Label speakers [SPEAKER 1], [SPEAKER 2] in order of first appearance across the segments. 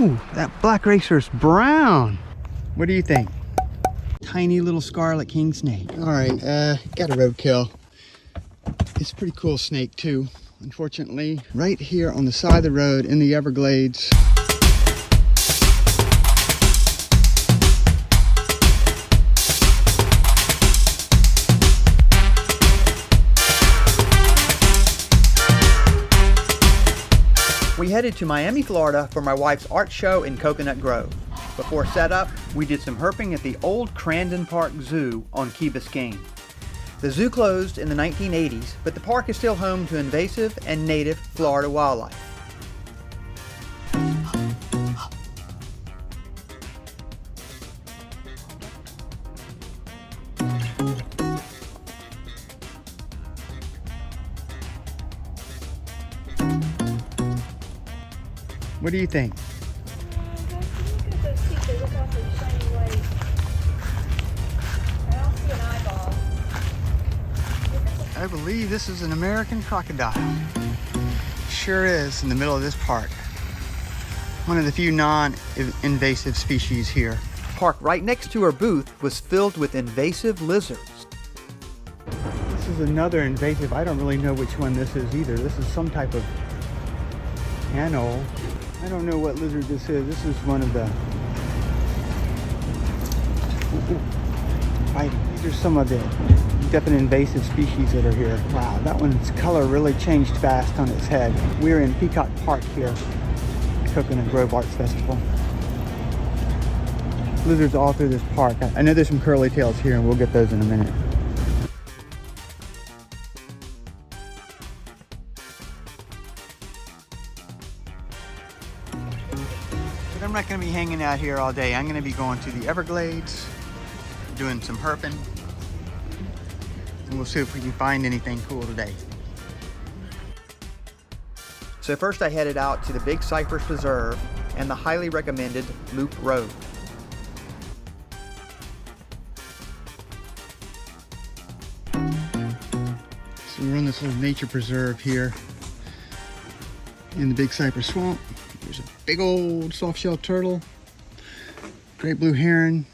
[SPEAKER 1] Ooh, that black racer's brown. What do you think? Tiny little scarlet kingsnake. All right, got a roadkill. It's a pretty cool snake too. Unfortunately, right here on the side of the road in the Everglades.
[SPEAKER 2] We headed to Miami, Florida for my wife's art show in Coconut Grove. Before setup, we did some herping at the old Crandon Park Zoo on Key Biscayne. The zoo closed in the 1980s, but the park is still home to invasive and native Florida wildlife.
[SPEAKER 1] What do you think? I believe this is an American crocodile. Sure is, in the middle of this park. One of the few non-invasive species here.
[SPEAKER 2] The park right next to our booth was filled with invasive lizards.
[SPEAKER 1] This is another invasive. I don't really know which one this is either. This is some type of animal. I don't know what lizard this is. This is one of the... These are some of the definite invasive species that are here. Wow, that one's color really changed fast on its head. We're in Peacock Park here, Coconut Grove Arts Festival. Lizards all through this park. I know there's some curly tails here, and we'll get those in a minute. I'm not going to be hanging out here all day. I'm going to be going to the Everglades, doing some herping, and we'll see if we can find anything cool today.
[SPEAKER 2] So first I headed out to the Big Cypress Preserve and the highly recommended Loop Road.
[SPEAKER 1] So we're in this little nature preserve here in the Big Cypress Swamp. There's a big old soft-shelled turtle, great blue heron.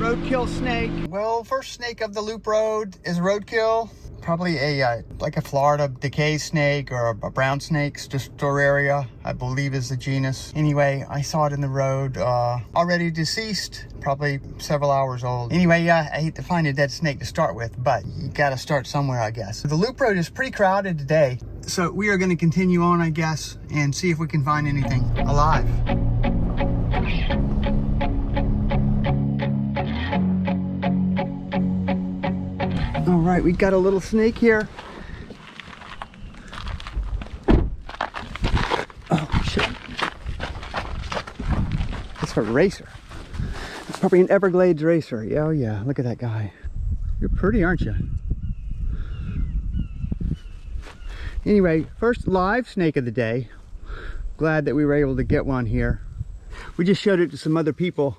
[SPEAKER 1] Roadkill snake. Well, first snake of the loop road is roadkill. Probably a like a Florida decay snake or a brown snake, just Storaria, I believe is the genus. Anyway, I saw it in the road, already deceased, probably several hours old. Anyway, I hate to find a dead snake to start with, but you gotta start somewhere, I guess. The loop road is pretty crowded today, so we are gonna continue on, I guess, and see if we can find anything alive. All right, we got a little snake here. Oh, shit. That's a racer. It's probably an Everglades racer. Yeah, oh yeah, look at that guy. You're pretty, aren't you? Anyway, first live snake of the day. Glad that we were able to get one here. We just showed it to some other people,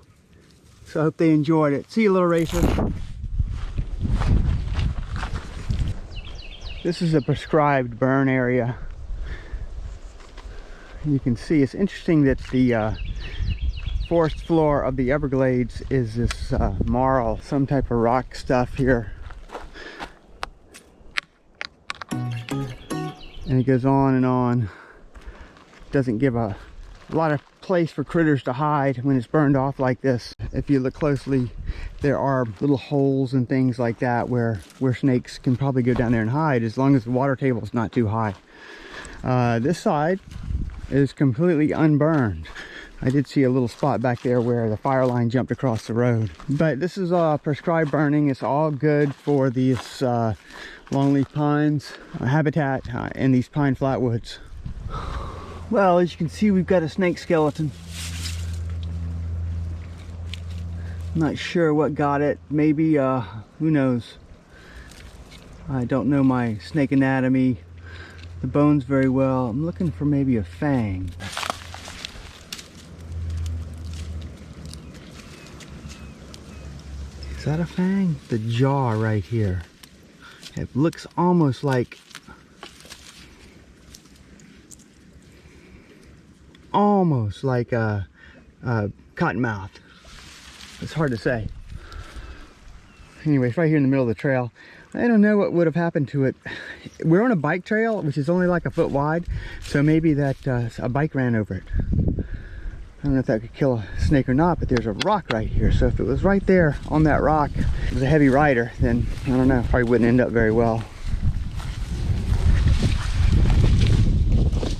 [SPEAKER 1] so I hope they enjoyed it. See you, little racer. This is a prescribed burn area. You can see it's interesting that the forest floor of the Everglades is this marl, some type of rock stuff here. And it goes on and on. Doesn't give a lot of place for critters to hide when it's burned off like this. If you look closely, there are little holes and things like that where snakes can probably go down there and hide as long as the water table is not too high. This side is completely unburned. I did see a little spot back there where the fire line jumped across the road. But this is prescribed burning. It's all good for these longleaf pines habitat in these pine flatwoods. Well, as you can see, we've got a snake skeleton. Not sure what got it. Maybe, who knows? I don't know my snake anatomy, the bones very well. I'm looking for maybe a fang. Is that a fang? The jaw right here. It looks almost like almost like a cottonmouth. It's hard to say. Anyway, it's right here in the middle of the trail. I don't know what would have happened to it. We're on a bike trail, which is only like a foot wide, so maybe that a bike ran over it. I don't know if that could kill a snake or not, but there's a rock right here. So if it was right there on that rock, it was a heavy rider, then I don't know, probably wouldn't end up very well.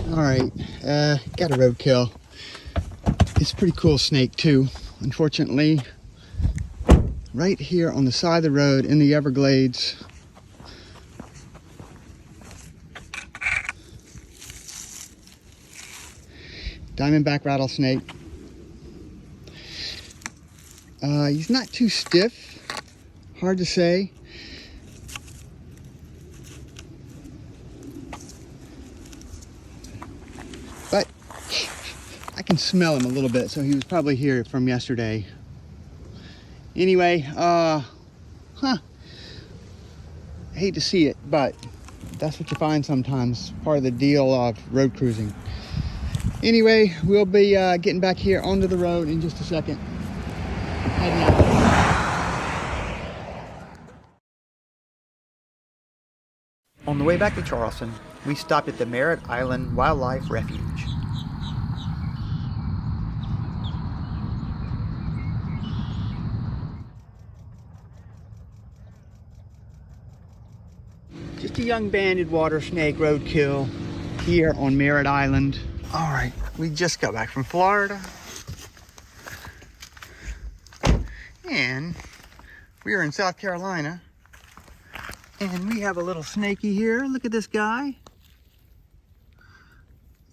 [SPEAKER 1] All right, got a roadkill. It's a pretty cool snake too. Unfortunately, right here on the side of the road in the Everglades, Diamondback Rattlesnake. He's not too stiff, hard to say. But I can smell him a little bit, so he was probably here from yesterday. Anyway, I hate to see it, but that's what you find sometimes. Part of the deal of road cruising. Anyway, we'll be getting back here onto the road in just a second. Heading out.
[SPEAKER 2] On the way back to Charleston, we stopped at the Merritt Island Wildlife Refuge.
[SPEAKER 1] Just a young banded water snake roadkill here on Merritt Island. All right, we just got back from Florida. And we are in South Carolina. And we have a little snaky here. Look at this guy.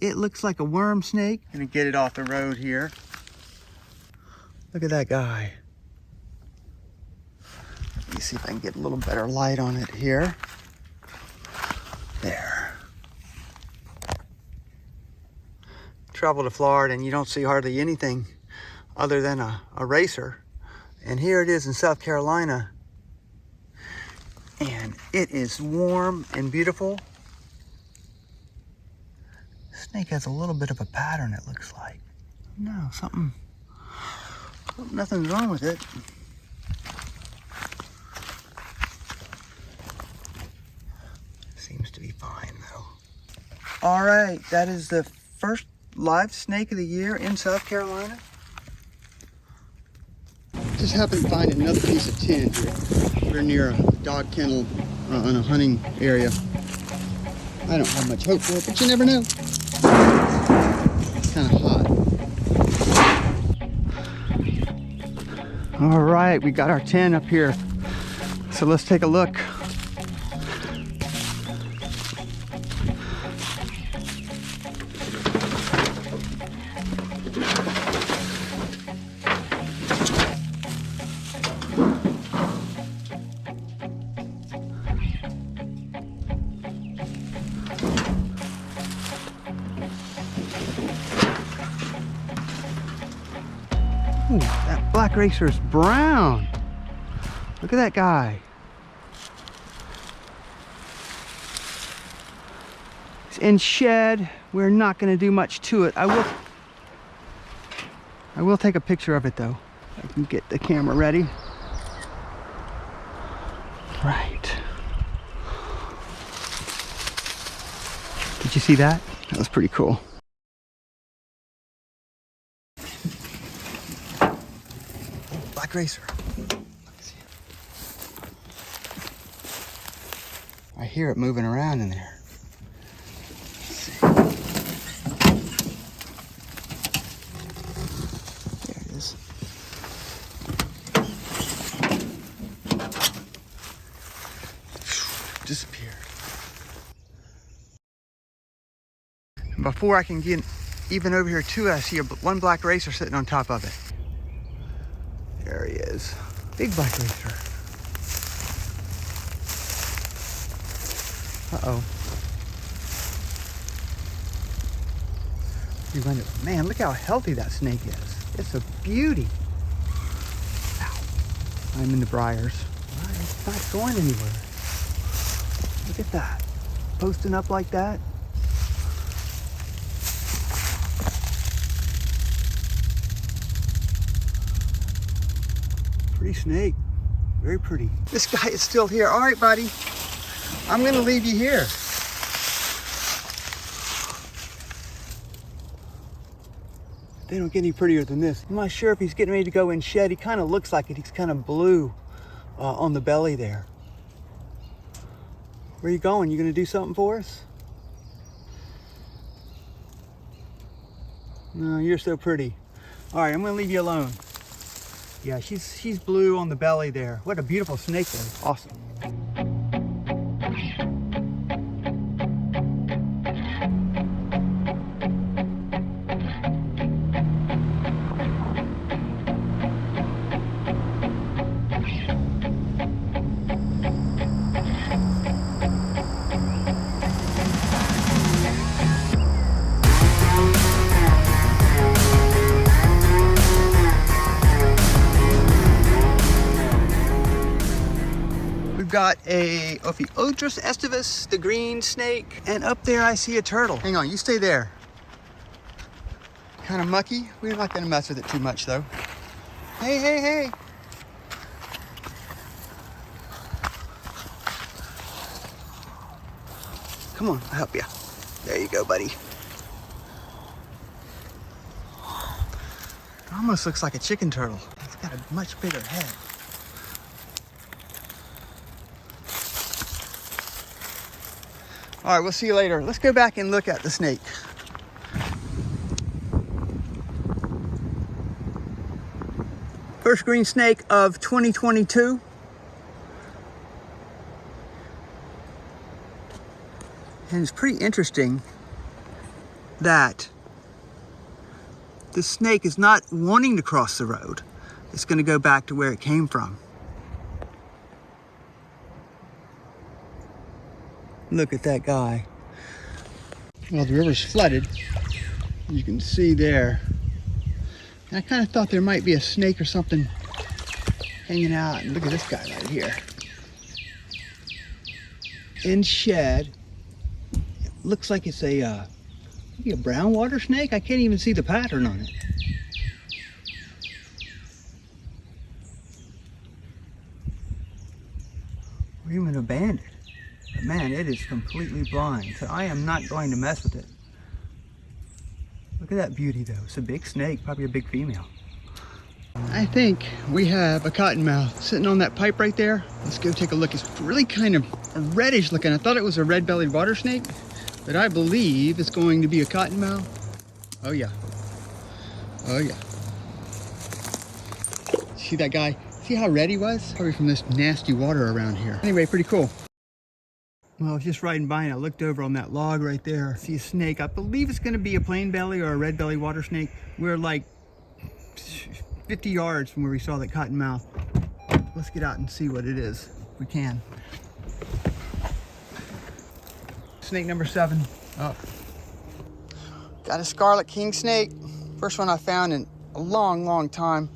[SPEAKER 1] It looks like a worm snake. Gonna get it off the road here. Look at that guy. Let me see if I can get a little better light on it here. There. Travel to Florida and you don't see hardly anything other than a racer. And here it is in South Carolina. And it is warm and beautiful. Snake has a little bit of a pattern, it looks like. No, nothing's wrong with it. Seems to be fine though. All right, that is the first live snake of the year in South Carolina. Just happened to find another piece of tin here. We're near a dog kennel in a hunting area. I don't have much hope for it, but you never know. It's kind of hot. All right, we got our tin up here. So let's take a look. Ooh, that black racer is brown. Look at that guy. It's in shed. We're not going to do much to it. I will take a picture of it though. I can get the camera ready. Right. Did you see that? That was pretty cool. Black racer. I hear it moving around in there. Let's see. There it is. Disappeared. And before I can get even over here to it, I see one black racer sitting on top of it. There he is. Big black racer. Uh-oh. Man, look how healthy that snake is. It's a beauty. Ow. I'm in the briars. It's not going anywhere. Look at that. Posting up like that. Pretty snake. Very pretty. This guy is still here. All right, buddy. I'm gonna leave you here. They don't get any prettier than this. I'm not sure if he's getting ready to go in shed. He kind of looks like it. He's kind of blue on the belly there. Where are you going? You gonna do something for us? No, you're so pretty. All right, I'm gonna leave you alone. Yeah, she's blue on the belly there. What a beautiful snake though. Awesome. Got a Ophiotris estivus, the green snake, and up there I see a turtle. Hang on, you stay there. Kind of mucky. We're not gonna mess with it too much though. Hey, hey, hey. Come on, I'll help you. There you go, buddy. It almost looks like a chicken turtle. It's got a much bigger head. All right, we'll see you later. Let's go back and look at the snake. First green snake of 2022. And it's pretty interesting that the snake is not wanting to cross the road. It's going to go back to where it came from. Look at that guy. Well, the river's flooded. You can see there. And I kind of thought there might be a snake or something hanging out. And look at this guy right here. In shed. It looks like it's maybe a brown water snake. I can't even see the pattern on it. Or even abandoned. But man, it is completely blind, so I am not going to mess with it. Look at that beauty though. It's a big snake, probably a big female. I think we have a cottonmouth sitting on that pipe right there. Let's go take a look. It's really kind of reddish looking. I thought it was a red-bellied water snake, but I believe it's going to be a cottonmouth. Oh yeah. Oh yeah. See that guy? See how red he was? Probably from this nasty water around here. Anyway, pretty cool. Well, I was just riding by and I looked over on that log right there. I see a snake. I believe it's going to be a plain belly or a red belly water snake. We're like 50 yards from where we saw that cottonmouth. Let's get out and see what it is, if we can. Snake number 7 up. Got a Scarlet Kingsnake. First one I found in a long time.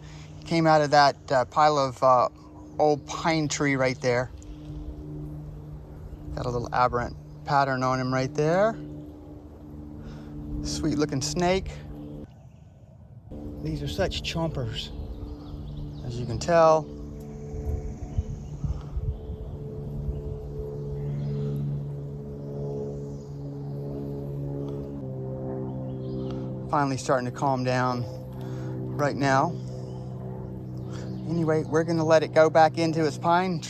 [SPEAKER 1] Came out of that pile of old pine tree right there. Got a little aberrant pattern on him right there. Sweet looking snake. These are such chompers, as you can tell. Finally starting to calm down right now. Anyway, we're gonna let it go back into its pine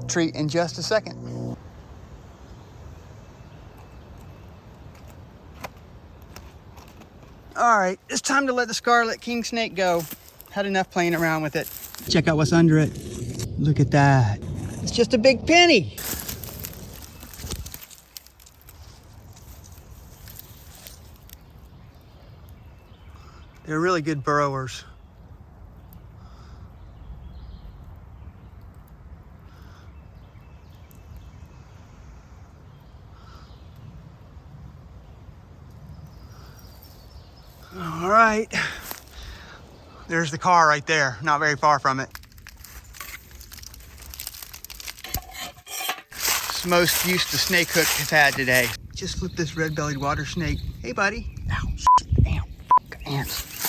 [SPEAKER 1] tree in just a second. All right, it's time to let the Scarlet Kingsnake go. Had enough playing around with it. Check out what's under it. Look at that. It's just a big penny. They're really good burrowers. All right, there's the car right there, not very far from it. It's the most use the snake hook has had today. Just flipped this red-bellied water snake. Hey, buddy. Ow, shit, damn, ants.